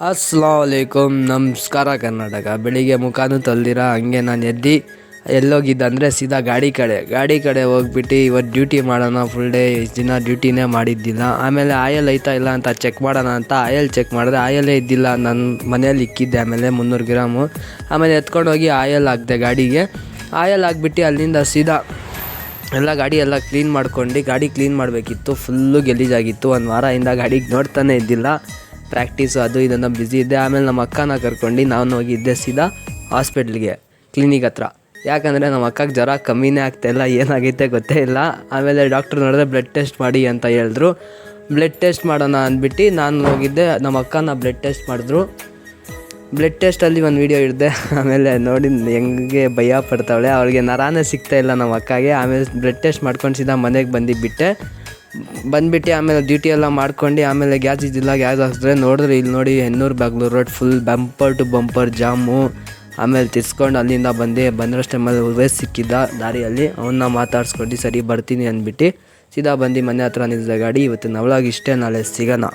ಅಸ್ಸಲಾಮುಅಲೈಕುಮ್. ನಮಸ್ಕಾರ ಕರ್ನಾಟಕ. ಬೆಳಿಗ್ಗೆ ಮುಖಾನು ತೊಳ್ದಿರ ಹಂಗೆ ನಾನು ಎದ್ದು ಎಲ್ಲೋಗಿದ್ದೆ ಅಂದರೆ ಸೀದಾ ಗಾಡಿ ಕಡೆ ಹೋಗ್ಬಿಟ್ಟು ಇವತ್ತು ಡ್ಯೂಟಿ ಮಾಡೋಣ. ಫುಲ್ ಡೇ ಇಷ್ಟು ದಿನ ಡ್ಯೂಟಿನೇ ಮಾಡಿದ್ದಿಲ್ಲ. ಆಮೇಲೆ ಆಯಲ್ ಐತಾ ಇಲ್ಲ ಅಂತ ಚೆಕ್ ಮಾಡೋಣ ಅಂತ ಆಯಲ್ ಚೆಕ್ ಮಾಡಿದೆ. ಆಯಲ್ಲೇ ಇದ್ದಿಲ್ಲ, ನನ್ನ ಮನೇಲಿ ಇಕ್ಕಿದ್ದೆ. ಆಮೇಲೆ 300 ಗ್ರಾಮು ಆಮೇಲೆ ಎತ್ಕೊಂಡೋಗಿ ಆಯಲ್ ಹಾಕಿದೆ ಗಾಡಿಗೆ. ಆಯಲ್ ಹಾಕ್ಬಿಟ್ಟು ಅಲ್ಲಿಂದ ಸೀದಾ ಎಲ್ಲ ಗಾಡಿ ಎಲ್ಲ ಕ್ಲೀನ್ ಮಾಡ್ಕೊಂಡು ಗಾಡಿ ಕ್ಲೀನ್ ಮಾಡಬೇಕಿತ್ತು. ಫುಲ್ಲು ಗಲೀಜಾಗಿತ್ತು. ಒಂದು ವಾರದಿಂದ ಗಾಡಿಗೆ ನೋಡ್ತಾನೆ ಇದ್ದಿಲ್ಲ. ಪ್ರಾಕ್ಟೀಸು ಅದು ಇದನ್ನು ಬ್ಯುಸಿ ಇದ್ದೆ. ಆಮೇಲೆ ನಮ್ಮ ಅಕ್ಕನ ಕರ್ಕೊಂಡು ನಾನು ಹೋಗಿದ್ದೆ ಸೀದಾ ಹಾಸ್ಪಿಟ್ಲಿಗೆ, ಕ್ಲಿನಿಕ್ ಹತ್ರ. ಯಾಕಂದರೆ ನಮ್ಮ ಅಕ್ಕಗೆ ಜ್ವರ ಕಮ್ಮಿನೇ ಆಗ್ತಾಯಿಲ್ಲ, ಏನಾಗೈತೆ ಗೊತ್ತೇ ಇಲ್ಲ. ಆಮೇಲೆ ಡಾಕ್ಟ್ರು ನೋಡಿದ್ರೆ ಬ್ಲಡ್ ಟೆಸ್ಟ್ ಮಾಡಿ ಅಂತ ಹೇಳಿದ್ರು. ಬ್ಲಡ್ ಟೆಸ್ಟ್ ಮಾಡೋಣ ಅಂದ್ಬಿಟ್ಟು ನಾನು ಹೋಗಿದ್ದೆ. ನಮ್ಮ ಅಕ್ಕನ ಬ್ಲಡ್ ಟೆಸ್ಟ್ ಮಾಡಿದ್ರು. ಬ್ಲಡ್ ಟೆಸ್ಟಲ್ಲಿ ಒಂದು ವೀಡಿಯೋ ಇಡಿದೆ. ಆಮೇಲೆ ನೋಡಿ ಹೆಂಗೆ ಭಯ ಪಡ್ತಾವಳೆ, ಅವಳಿಗೆ ನರಾನೇ ಸಿಗ್ತಾಯಿಲ್ಲ ನಮ್ಮ ಅಕ್ಕಗೆ. ಆಮೇಲೆ ಬ್ಲಡ್ ಟೆಸ್ಟ್ ಮಾಡ್ಕೊಂಡು ಸೀದಾ ಮನೆಗೆ ಬಂದುಬಿಟ್ಟು ಆಮೇಲೆ ಡ್ಯೂಟಿ ಎಲ್ಲ ಮಾಡ್ಕೊಂಡು ಆಮೇಲೆ ಗ್ಯಾಸ್ ಇದ್ದಿಲ್ಲ. ಗ್ಯಾಸ್ ಹಾಕಿದ್ರೆ ನೋಡಿದ್ರೆ ಇಲ್ಲಿ ನೋಡಿ Hennur Bagalur road full bumper to bumper jam. ಆಮೇಲೆ ತಿರ್ಸ್ಕೊಂಡು ಅಲ್ಲಿಂದ ಬಂದರಷ್ಟು ಟೈಮಲ್ಲಿ ವೇಸ್ ಸಿಕ್ಕಿದ್ದ ದಾರಿಯಲ್ಲಿ. ಅವನ್ನ ಮಾತಾಡ್ಸ್ಕೊಂಡು ಸರಿ ಬರ್ತೀನಿ ಅಂದ್ಬಿಟ್ಟು ಸೀದಾ ಬಂದು ಮನೆ ಹತ್ರ ನಿಲ್ಲಿಸಿದ ಗಾಡಿ. ಇವತ್ತಿನ ವ್ಲಾಗ್ ಇಷ್ಟೇ, ನಾಳೆ ಸಿಗೋಣ.